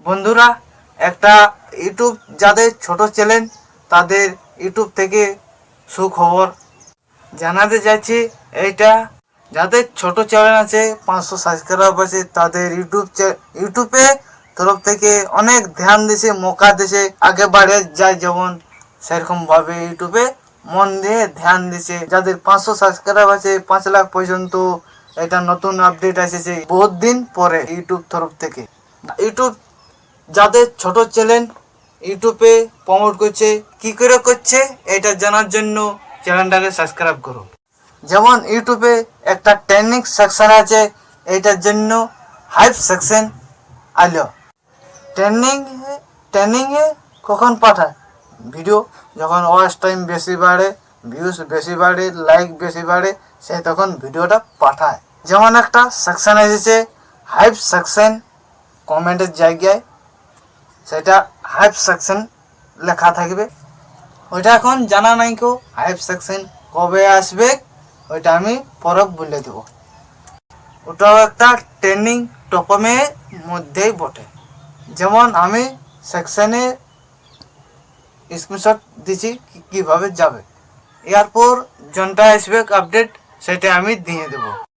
বন্ধুরা, একটা ইউটিউব যাদের ছোট চ্যানেল তাদের ইউটিউব থেকে সুখবর জানাতে চাইছি। এইটা যাদের ছোট চ্যানেল আছে, 500 সাবস্ক্রাইবার আছে, তাদের ইউটিউবে তরফ থেকে অনেক ধ্যান দিছে, মৌকা দিছে, আগে বাড়ে যায় যেমন সেরকমভাবে ইউটিউবে মন দিয়ে ধ্যান দিছে। যাদের 500 সাবস্ক্রাইবার আছে, 5 লাখ পর্যন্ত, এটা নতুন আপডেট এসেছে বহুত দিন পরে ইউটিউব তরফ থেকে। ইউটিউব যাদের ছোট চ্যানেল ইউটিউবে প্রমোট করছে, কি করে করছে এটা জানার জন্য চ্যানেলটাকে সাবস্ক্রাইব করো। যেমন ইউটিউবে একটা ট্রেন্ডিং সেকশন আছে, এইটার জন্য হাইপ সেকশন আলো। ট্রেন্ডিংয়ে কখন পাঠায় ভিডিও? যখন ওয়াচ টাইম বেশি বাড়ে, ভিউজ বেশি বাড়ে, লাইক বেশি বাড়ে, সে তখন ভিডিওটা পাঠায়। যেমন একটা সেকশন এসেছে হাইপ সেকশন, কমেন্টের জায়গায় সেটা হাইপ সেকশন লেখা থাকবে। ওইটা এখন জানা নাই কেউ, হাইপ সেকশন কবে আসবে ওইটা আমি পরে বলে দেবো। ওটাও একটা ট্রেন্ডিং টপিকের মধ্যেই বটে। যেমন আমি সেকশনে স্ক্রিনশট দিচ্ছি কীভাবে যাবে, এরপর জনটা আসবে আপডেট, সেটা আমি দিয়ে দেবো।